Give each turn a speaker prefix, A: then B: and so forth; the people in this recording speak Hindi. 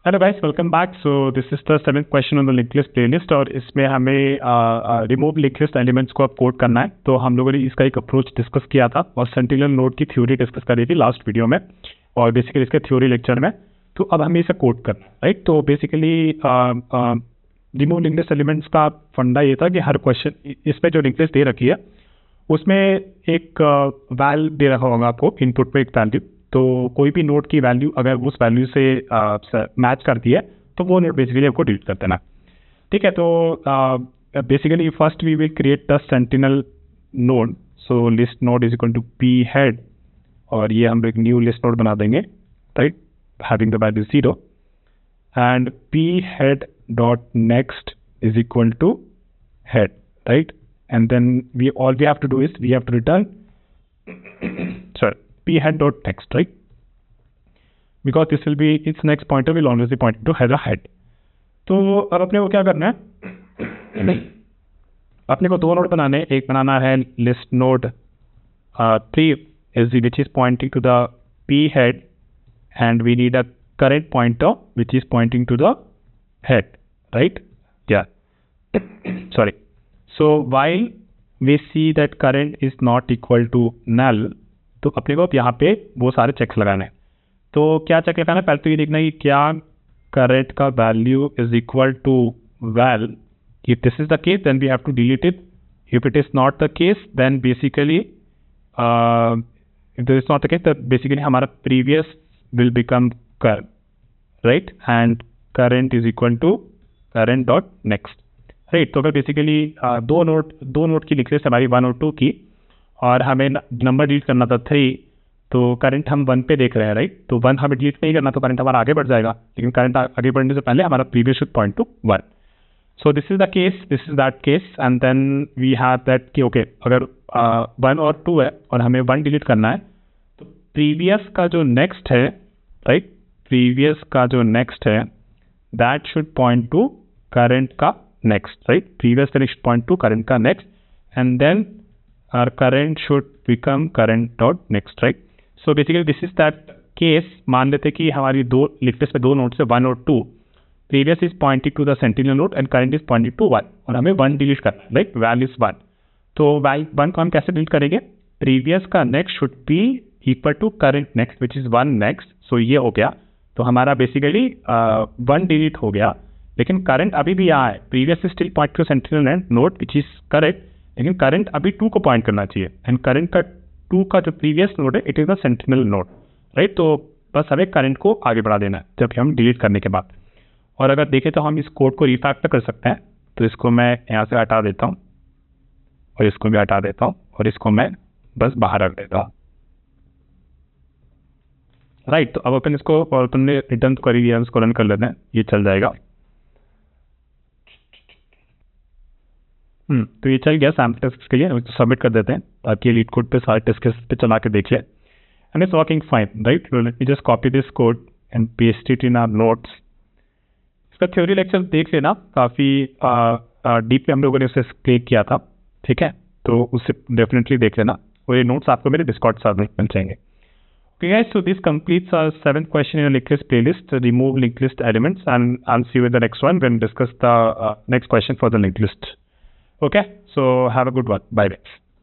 A: Hello guys, welcome back. So this is the 7th question on the link list playlist और इसमें हमें रिमूव लिंक लिस्ट एलिमेंट्स को अब कोड करना है। तो हम लोगों ने इसका एक अप्रोच डिस्कस किया था और सेंटिनल नोड की थ्योरी डिस्कस करी थी लास्ट वीडियो में और बेसिकली इसके थ्योरी लेक्चर में। तो अब हमें इसे कोड करना है, राइट। तो basically remove link list elements का फंडा ये था कि हर क्वेश्चन इसमें जो लिंक लिस्ट दे रखी है उसमें एक वैल दे रखा होगा आपको इनपुट पे एक वैल्यू। तो कोई भी नोड की वैल्यू अगर उस वैल्यू से मैच करती है तो वो नोड बेसिकली आपको डिलीट कर देना, ठीक है। तो basically first we will create the sentinel node. So list node is equal to P head और ये हम एक न्यू लिस्ट नोड बना देंगे, right, having the value 0 and P head dot next is equal to head, right, and then all we have to do is we have to return p head dot next, right, because this will be its next pointer will always be pointing to head head. तो अब अपने को क्या करना है, अपने को दो नोड बनाने, एक बनाना है list node 3 is which is pointing to the p head and we need a current pointer which is pointing to the head, right? Yeah, sorry. So while we see that current is not equal to null, तो अपने को यहाँ पे वो सारे चेक्स लगाने हैं। तो क्या चेक लगाना है, पहले तो ये देखना है कि क्या करंट का value is equal to val. If this is the case then we have to delete it. If it is not the case then basically if this is not the case then basically हमारा previous will become current, right, and current is equal to current dot next, right. तो अगर बेसिकली दो नोड की लिख लिस्ट हमारी 1 और 2 की और हमें नंबर डिलीट करना था 3, तो करंट हम 1 पे देख रहे हैं, राइट। तो 1 हमें डिलीट नहीं करना तो करंट हमारा आगे बढ़ जाएगा, लेकिन करंट आगे बढ़ने से पहले हमारा previous should point to 1। So this is the case, this is that case and then we have that कि ओके अगर 1 और 2 है और हमें 1 डिलीट करना है तो प्रीवियस का जो नेक्स्ट है, राइट, प्रीवियस का जो नेक्स्ट है that should point to current का next, right, previous connection point to current ka next and then our current should become current dot next, right. So basically this is that case। मान लेते कि हमारी दो लिस्ट लिस्ट में दो नोड्स है 1 और 2, previous is pointing to the sentinel node and current is pointing to 1 और हमें 1 डिलीट करना है, राइट, वैल्यू इज 1। तो 1 को हम कैसे डिलीट करेंगे, प्रीवियस का next should be equal to current next which is 1 next. So ये हो गया, तो हमारा बेसिकली 1 डिलीट हो गया, लेकिन करंट अभी भी यहाँ है। Previous still point two sentinel node which is correct, लेकिन करंट अभी 2 को पॉइंट करना चाहिए एंड करंट का 2 का जो प्रीवियस नोड है it is the sentinel node, right. तो बस हमें करंट को आगे बढ़ा देना है जब हम डिलीट करने के बाद। और अगर देखें तो हम इस कोड को रिफैक्टर कर सकते हैं। तो इसको मैं यहाँ से हटा देता हूँ और इसको भी हटा देता हूँ और इसको मैं बस बाहर रख देता हूँ, राइट। तो अब अपन इसको और अपन ने रिटर्न तो कर ही दिया, इसको रन कर लेते हैं, ये चल जाएगा। तो ये चल गया सैम्पल टेस्ट के लिए, तो सबमिट कर देते हैं ताकि लीड कोड पे सारे टेस्ट केस पे चला के देख ले and it's working fine, right. Let me just copy this code and paste it in our notes. इसका थ्योरी लेक्चर देख लेना, काफ़ी डीपली हम लोगों ने उसे एक्सप्लेन किया था, ठीक है। तो उसे डेफिनेटली देख लेना और ये नोट्स आपको मेरे डिस्कॉर्ड साथ मिल जाएंगे। Okay guys, so this completes our 7th question in the linked list playlist, remove linked list elements, and I'll see you in the next one when we discuss the next question for the linked list. Okay, so have a good one. Bye bye.